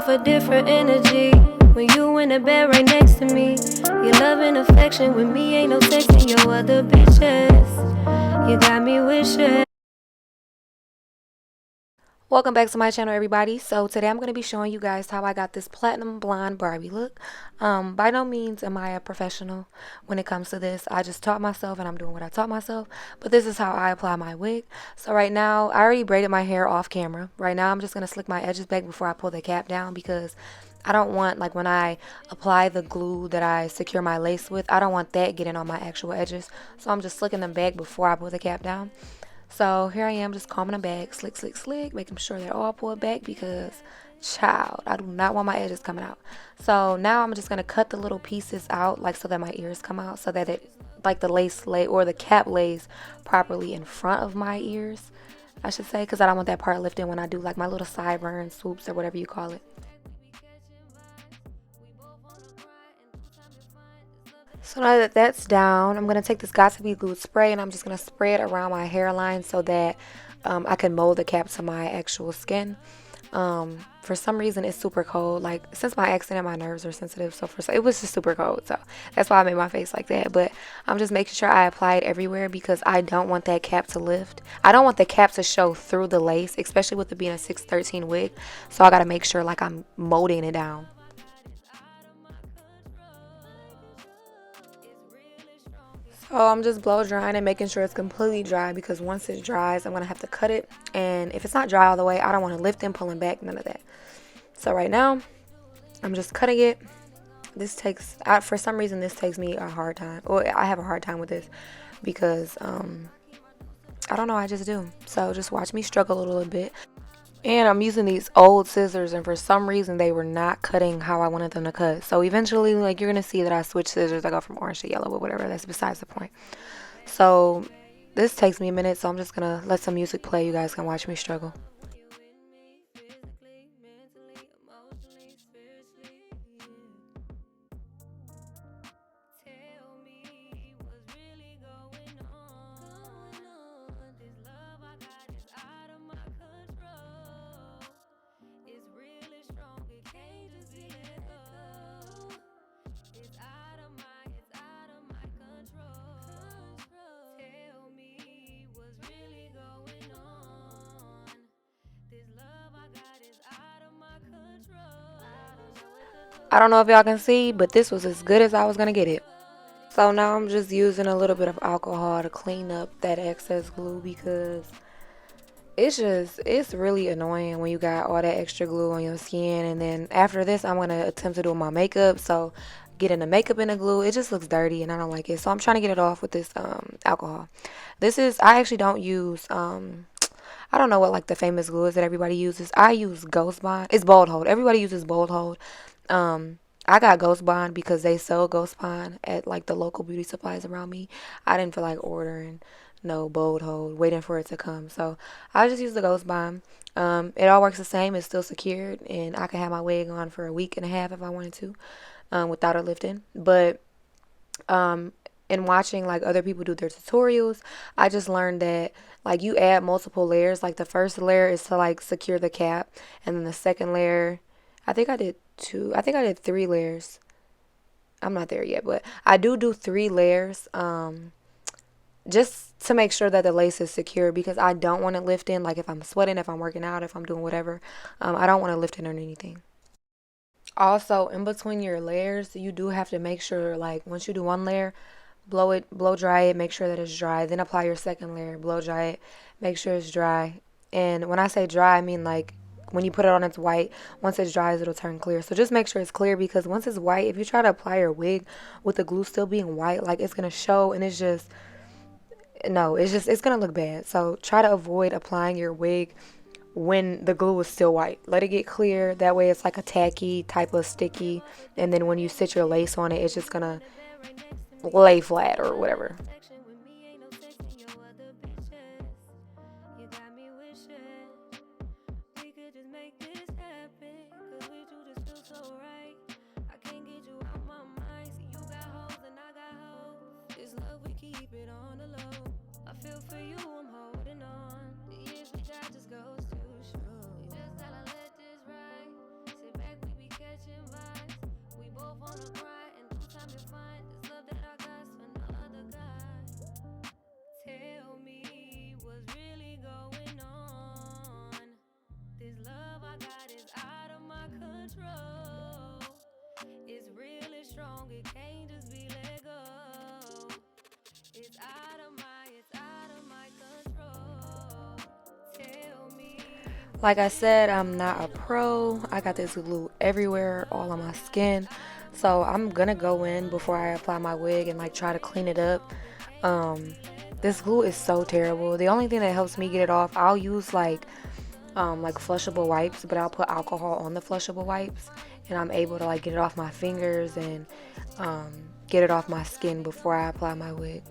off a different energy when you in the bed right next to me. Your love and affection with me ain't no texting your other bitches. You got me wishing. Welcome back to my channel, everybody. So today I'm going to be showing you guys how I got this platinum blonde Barbie look. By no means am I a professional when it comes to this. I just taught myself and I'm doing what I taught myself. But this is how I apply my wig. So right now, I already braided my hair off camera. Right now, I'm just going to slick my edges back before I pull the cap down because I don't want, like, when I apply the glue that I secure my lace with, I don't want that getting on my actual edges. So I'm just slicking them back before I pull the cap down. So here I am just combing them back, slick, slick, slick, making sure they're all pulled back because, child, I do not want my edges coming out. So now I'm just going to cut the little pieces out, like, so that my ears come out, so that it, like, the lace lay, or the cap lays properly in front of my ears, I should say, because I don't want that part lifted when I do, like, my little sideburn swoops or whatever you call it. So now that that's down, I'm going to take this Got To Be Glued spray and I'm just going to spray it around my hairline so that I can mold the cap to my actual skin. For some reason, it's super cold. Like, since my accident, my nerves are sensitive. So it was just super cold. So that's why I made my face like that. But I'm just making sure I apply it everywhere because I don't want that cap to lift. I don't want the cap to show through the lace, especially with it being a 613 wig. So I got to make sure, like, I'm molding it down. So I'm just blow drying and making sure it's completely dry because once it dries, I'm going to have to cut it. And if it's not dry all the way, I don't want to lift and pulling back, none of that. So right now, I'm just cutting it. This takes, for some reason, this takes me a hard time. Well, I have a hard time with this because, I don't know, I just do. So just watch me struggle a little bit. And I'm using these old scissors, and for some reason they were not cutting how I wanted them to cut. So eventually, like, you're gonna see that I switch scissors. I go from orange to yellow, but whatever, that's besides the point. So this takes me a minute, so I'm just gonna let some music play. You guys can watch me struggle. I don't know if y'all can see, but this was as good as I was gonna get it. So now I'm just using a little bit of alcohol to clean up that excess glue because it's really annoying when you got all that extra glue on your skin. And then after this, I'm gonna attempt to do my makeup. So getting the makeup in the glue, it just looks dirty and I don't like it. So I'm trying to get it off with this alcohol. I actually don't use I don't know what, like, the famous glue is that everybody uses. I use Ghost Bond. It's Bold Hold. Everybody uses Bold Hold. I got Ghost Bond because they sell Ghost Bond at, like, the local beauty supplies around me. I didn't feel like ordering no Bold Hold, waiting for it to come. So I just use the Ghost Bond. It all works the same. It's still secured, and I can have my wig on for a week and a half if I wanted to, without it lifting. But in watching, like, other people do their tutorials, I just learned that, like, you add multiple layers. Like, the first layer is to, like, secure the cap, and then the second layer, I think I did 3 layers. I'm not there yet, but I do 3 layers, just to make sure that the lace is secure because I don't want it lifting. Like, if I'm sweating, if I'm working out, if I'm doing whatever, I don't want to lift it or anything. Also, in between your layers, you do have to make sure, like, once you do one layer, blow dry it, make sure that it's dry, then apply your second layer, blow dry it, make sure it's dry. And when I say dry, I mean, like, when you put it on, it's white. Once it dries, it'll turn clear. So just make sure it's clear because once it's white, if you try to apply your wig with the glue still being white, like, it's gonna show, and it's just, no, it's gonna look bad. So try to avoid applying your wig when the glue is still white. Let it get clear. That way it's like a tacky type of sticky, and then when you stitch your lace on it, it's just gonna lay flat or whatever. Like I said, I'm not a pro. I got this glue everywhere, all on my skin. So I'm gonna go in before I apply my wig and like try to clean it up. Um, this glue is so terrible. The only thing that helps me get it off, I'll use like flushable wipes, but I'll put alcohol on the flushable wipes, and I'm able to like get it off my fingers and um, get it off my skin before I apply my wig.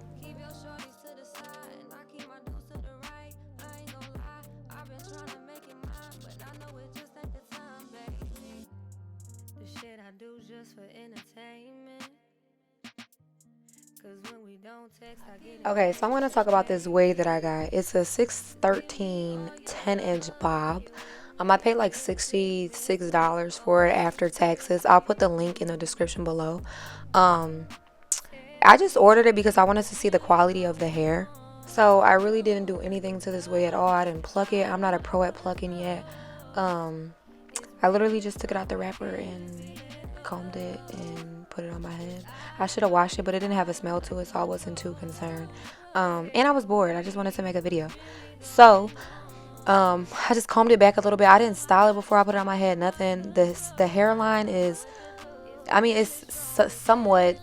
The shit I do just for entertainment. Cause when we don't text, I get Okay, so I want to talk about this wig that I got. It's a 613 10-inch bob. I paid like $66 for it after taxes. I'll put the link in the description below. Um, I just ordered it because I wanted to see the quality of the hair. So I really didn't do anything to this wig at all. I didn't pluck it. I'm not a pro at plucking yet. Um, I literally just took it out the wrapper and combed it and put it on my head. I should have washed it, but it didn't have a smell to it, so I wasn't too concerned. And I was bored. I just wanted to make a video. So I just combed it back a little bit. I didn't style it before I put it on my head. Nothing. The hairline is, I mean, it's somewhat,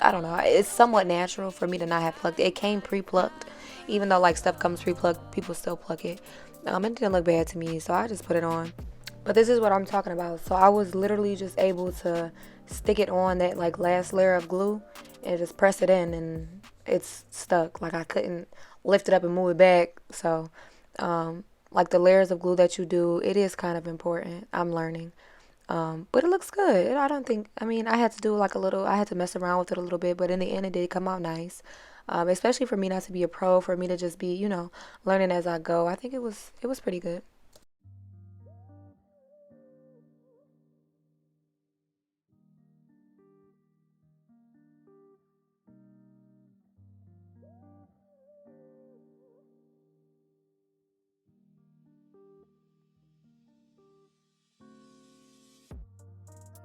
I don't know. It's somewhat natural for me to not have plucked it. It came pre-plucked. Even though like stuff comes pre-plucked, people still pluck it. It didn't look bad to me, so I just put it on. But this is what I'm talking about. So I was literally just able to stick it on that like last layer of glue and just press it in, and it's stuck. Like I couldn't lift it up and move it back. So like the layers of glue that you do, it is kind of important. I'm learning. But it looks good. I don't think, I mean, I had to do like a little, I had to mess around with it a little bit, but in the end it did come out nice. Especially for me not to be a pro, for me to just be, learning as I go. I think it was pretty good.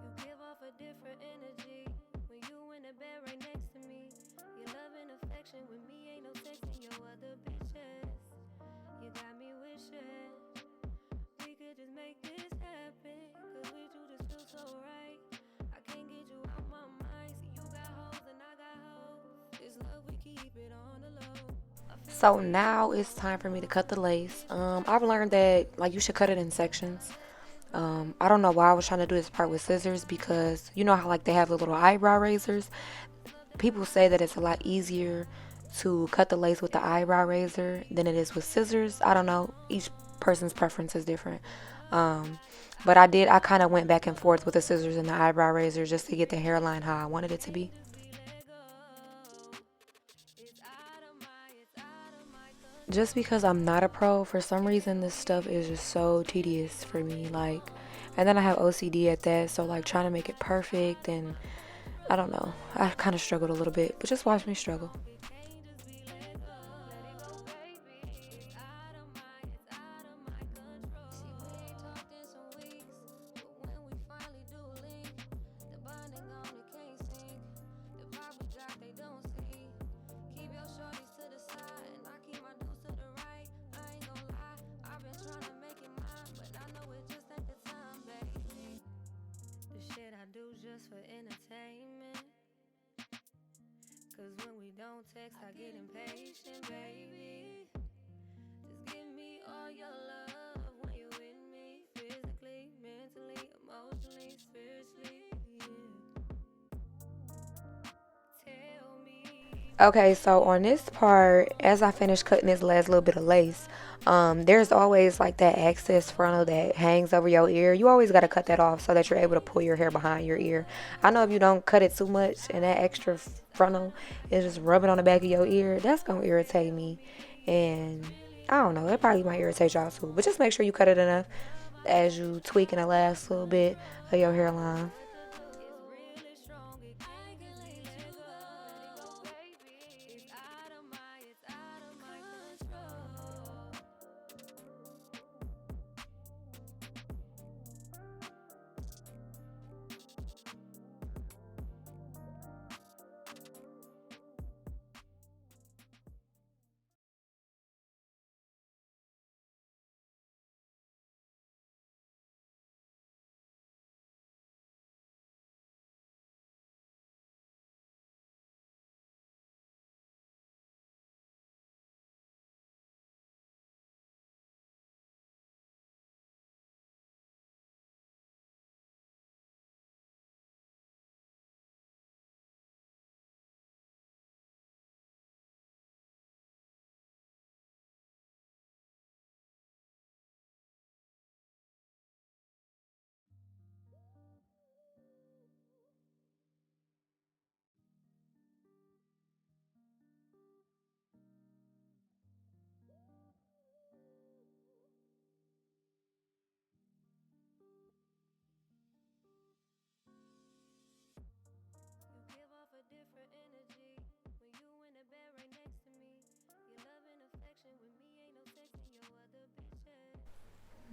you give off a different energy when you in the bed right next to me. Your love and affection with me ain't no texting your other bitches. You got me wishing we could just make this happen. Cause with you just feel so right. I can't get you out my mind. See, you got hoes and I got hoes. This love we keep it on the low. So now it's time for me to cut the lace. I've learned that like you should cut it in sections. I don't know why I was trying to do this part with scissors, because you know how like they have the little eyebrow razors. People say that it's a lot easier to cut the lace with the eyebrow razor than it is with scissors. I don't know. Each person's preference is different. Um, but I kind of went back and forth with the scissors and the eyebrow razor just to get the hairline how I wanted it to be. Just because I'm not a pro, for some reason this stuff is just so tedious for me. Like, and then I have OCD at that, so like trying to make it perfect, and I don't know. I kind of struggled a little bit, but just watch me struggle. Just for entertainment. Cause when we don't text, I get impatient, baby. Just give me all your love when you with me. Physically, mentally, emotionally, spiritually, yeah. Tell me. Okay, so on this part, as I finish cutting this last little bit of lace, there's always like that excess frontal that hangs over your ear. You always got to cut that off so that you're able to pull your hair behind your ear. I know if you don't cut it too much and that extra frontal is just rubbing on the back of your ear, that's going to irritate me. And I don't know, it probably might irritate y'all too. But just make sure you cut it enough as you tweaking the last little bit of your hairline.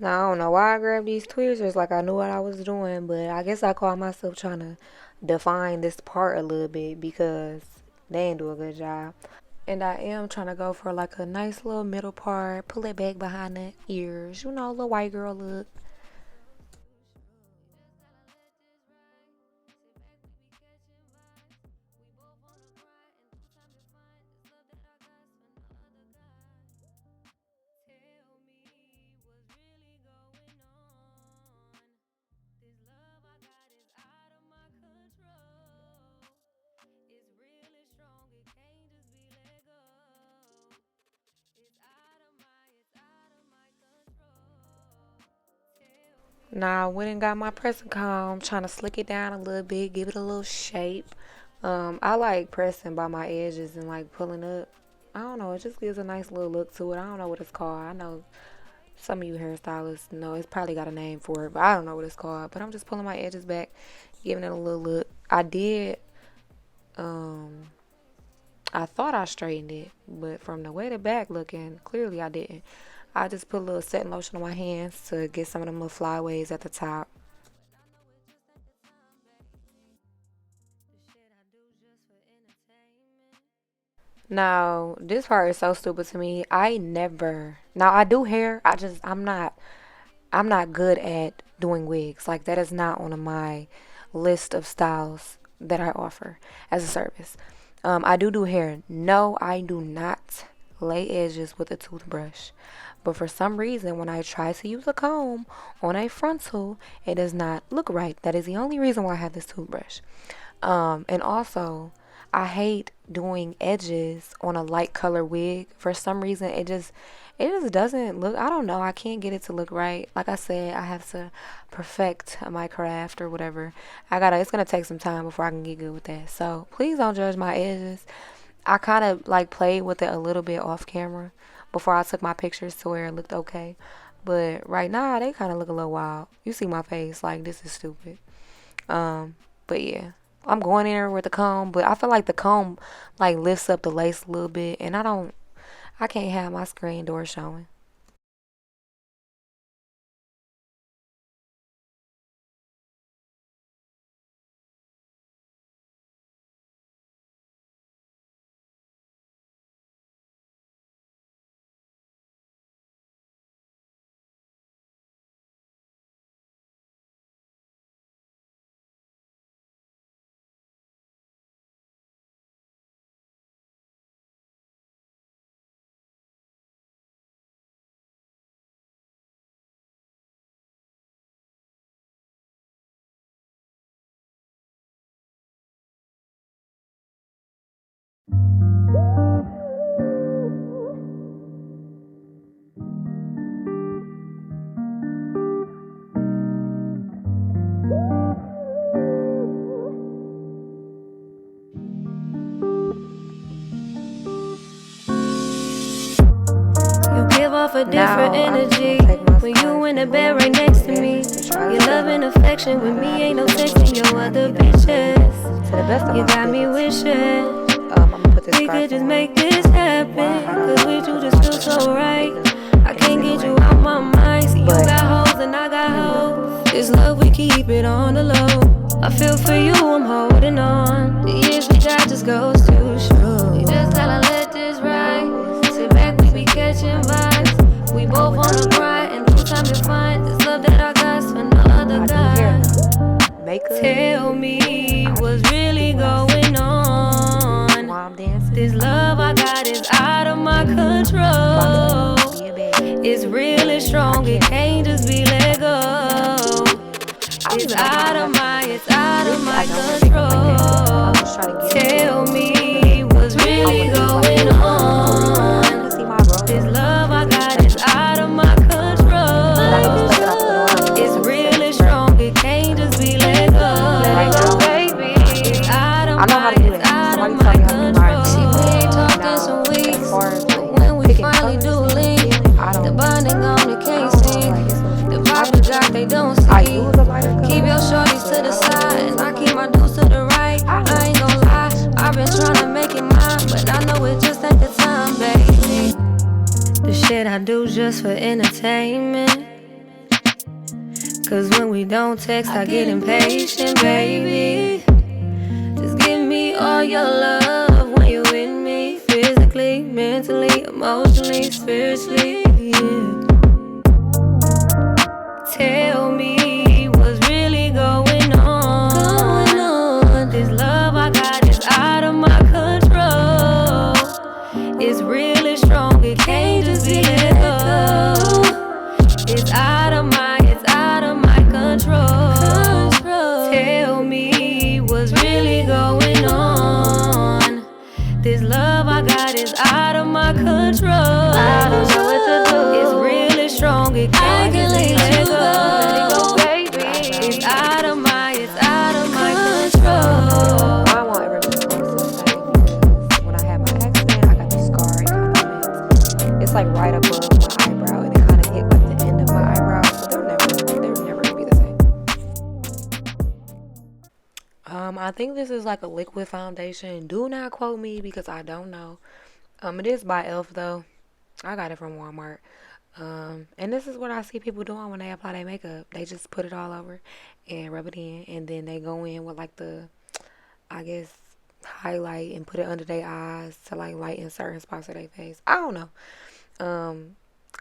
Now, I don't know why I grabbed these tweezers like I knew what I was doing, but I guess I caught myself trying to define this part a little bit because they ain't do a good job. And I am trying to go for like a nice little middle part, pull it back behind the ears, you know, little white girl look. Now I went and got my pressing comb, trying to slick it down a little bit, give it a little shape. I like pressing by my edges and like pulling up. I don't know, it just gives a nice little look to it. I don't know what it's called. I know some of you hairstylists know it's probably got a name for it, but I don't know what it's called. But I'm just pulling my edges back, giving it a little look. Um, I thought I straightened it, but from the way the back looking, clearly I didn't. I just put a little setting lotion on my hands to get some of them little flyaways at the top. Now, this part is so stupid to me. I never. Now I do hair. I'm not good at doing wigs. Like that is not one of my list of styles that I offer as a service. I do hair. No, I do not lay edges with a toothbrush. But for some reason, when I try to use a comb on a frontal, it does not look right. That is the only reason why I have this toothbrush. And also, I hate doing edges on a light color wig. For some reason, it just doesn't look. I don't know. I can't get it to look right. Like I said, I have to perfect my craft or whatever. It's gonna take some time before I can get good with that. So please don't judge my edges. I kind of like played with it a little bit off camera before I took my pictures to where it looked okay. But right now, they kind of look a little wild. You see my face, like this is stupid. But yeah, I'm going in there with the comb, but I feel like the comb like lifts up the lace a little bit, and I can't have my screen door showing. You give off a different Now I'm just energy gonna take my when you scarf in the and bed go right into next to the me. bed and try Your to love set and up. affection with me ain't no texting your other bitches. To the best of You my got me ability. wishing I'm gonna put this we scarf could just on make this while happen. I Cause with you just feel so right. I get can't get you situated. out my mind. See, you But got hoes and I got hoes. This love, we keep it on the low. I feel for you, I'm holding on. The years we got just goes too short. You just gotta let this ride. Sit back, we be catching vibes. We both on the grind, and no time to find this love that I got for no other I do hair guy. now. Makeup Tell me what's really going on. while I'm dancing. This love I got is out of my About control. to be a bad. It's really strong, it can't just be let go. I don't It's even know how out to of have my, makeup. it's out of Usually my I don't wear makeup like that. I control. was just trying to get Tell into me what's really like going you on. can see my bro. This love I got is out of my And I know control. it's stuff that I put on. It's really strong, it can't just be let go. Right now, Baby, it's out of I know how my, to do it's that. out of Somebody my taught me how to do my control. See, we ain't talking some now. weeks, As far as but like when we picking finally colors do and link, feeling, I the don't. bonding on it I can't don't know. sink. Like it's so The tricky. poppers got they don't I see. use a lighter color. Keep your shorties to the side, and I keep my dudes to the right. I ain't gon' lie, I've been tryna make it mine, but I know it just ain't the time, baby. The shit I do just for entertainment. Cause when we don't text, I get impatient, baby. Just give me all your love when you're with me. Physically, mentally, emotionally, spiritually, yeah. Tell me what's really going on. This love I got is out of my control. It's really strong, it can't just be let go. It's out of my control. Tell me what's really going on. This love I got is out of my control. I don't know what to do. It's really strong, it can't just be let go. Let it go, baby. It's out of my control. I want everybody to say because when I had my accident, I got the scar. It kind of went. It's like right above my eyebrow, and it kind of hit like the end of my eyebrow. So they're never gonna be the same. I think this is like a liquid foundation. Do not quote me because I don't know. It is by Elf though. I got it from Walmart. And this is what I see people doing when they apply their makeup. They just put it all over and rub it in, and then they go in with like the, I guess, highlight and put it under their eyes to like lighten certain spots of their face. I don't know.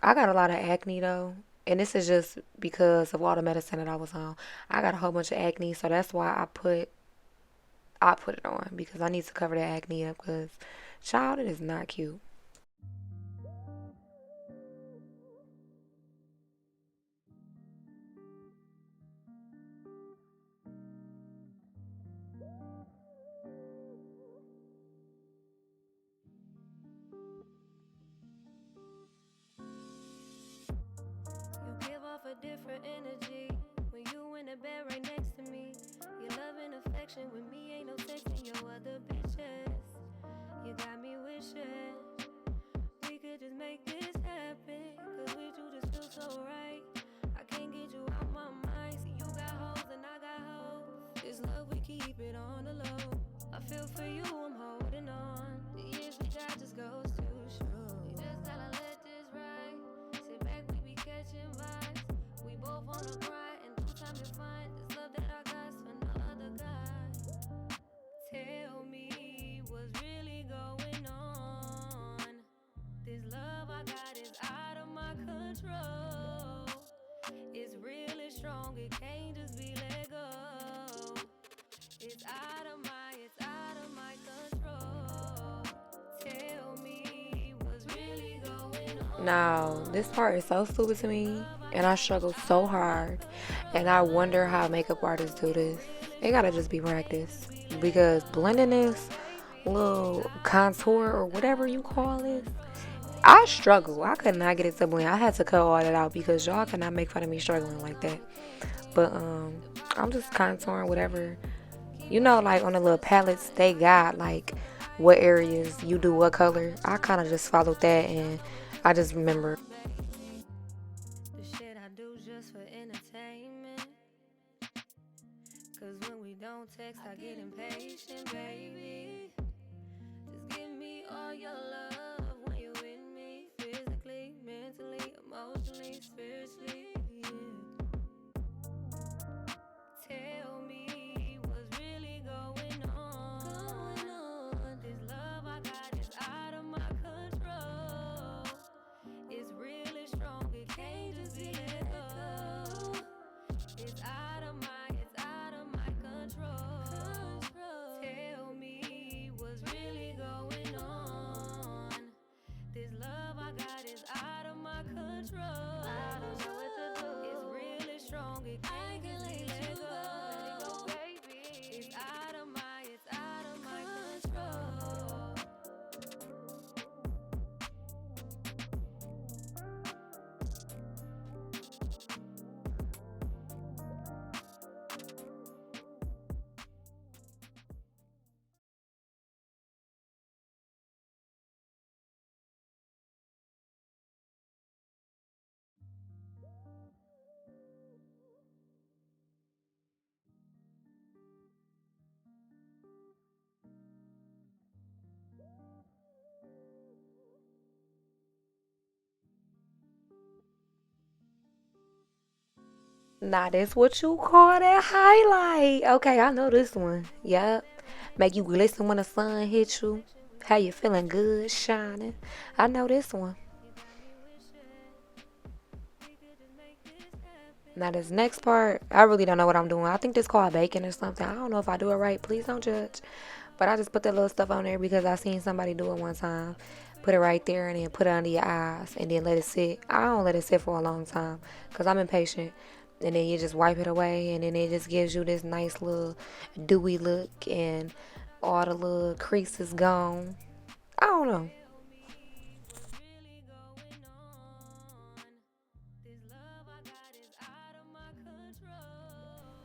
I got a lot of acne though, and this is just because of all the medicine that I was on. I got a whole bunch of acne, so that's why I put it on because I need to cover that acne up. Cause child, it is not cute. You give off a different energy when you in the bed right next to me. Your love and affection with me ain't no texting your other bitches. You got me wishing we could just make this happen. Cause with you just feel so right. I can't get you out my mind. See, you got hoes and I got hoes. This love, we keep it on the low. I feel for you, I'm holding on. The years we got just goes too short. We just gotta let this ride. Sit back, we be catching vibes. We both wanna cry and do time to find this love that I got for no other guy. Tell me what's really going on. This love I got is out of my control. It's really strong, it can't just be let go. It's out of my control. Tell me what's really going on. Now, this part is so stupid to me, and I struggle so hard, and I wonder how makeup artists do this. It gotta just be practice because blending this little contour or whatever you call it, I struggle. I could not get it to blend. I had to cut all that out because y'all cannot make fun of me struggling like that. But I'm just contouring whatever. You know, like on the little palettes, they got like what areas you do what color. I kind of just followed that, and I just remember. The shit I do just for entertainment. Cause when we don't text, I get impatient, baby. Just give me all your love when you're with me. Physically, mentally, emotionally, spiritually, yeah. Tell me what's really going on. This love I got is out of my control. It's really strong, it can't just be let go. It's out of my control. Tell me what's really going on. This love I got is out of my control. I don't know what to do. It's really strong, it can't just be let go. Let it go, baby. It's out of my control. Now that's what you call that highlight. Okay, I know this one. Yep. Make you glisten when the sun hits you. How you feeling good, shining. I know this one. Now this next part, I really don't know what I'm doing. I think this called bacon or something. I don't know if I do it right. Please don't judge. But I just put that little stuff on there because I seen somebody do it one time. Put it right there and then put it under your eyes and then let it sit. I don't let it sit for a long time because I'm impatient. And then you just wipe it away and then it just gives you this nice little dewy look and all the little creases gone. I don't know.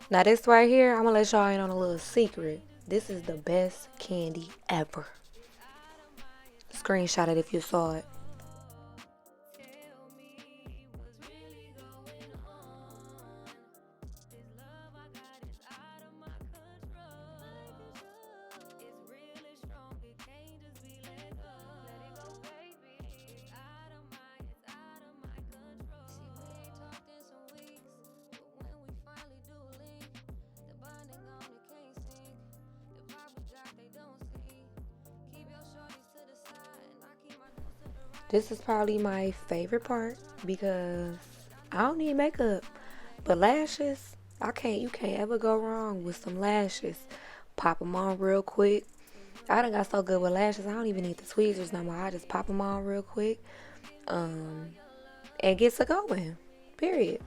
Now this right here, I'm gonna let y'all in on a little secret. This is the best candy ever. Screenshot it if you saw it. This is probably my favorite part because I don't need makeup. But lashes, you can't ever go wrong with some lashes. Pop them on real quick. I done got so good with lashes, I don't even need the tweezers no more. I just pop them on real quick and get to going. Period.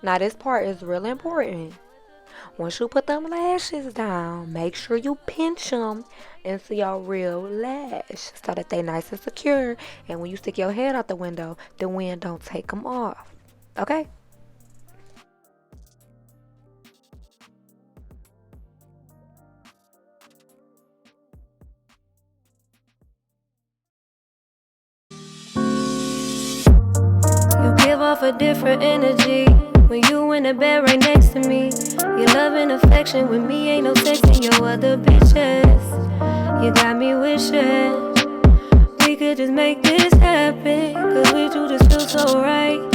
Now this part is real important. Once you put them lashes down, make sure you pinch them into your real lash so that they nice and secure. And when you stick your head out the wind don't take them off. Okay? You give off a different energy when you in the bed right next to me. Your love and affection with me ain't no texting your other bitches. You got me wishing we could just make this happen, cause we two just feel so right.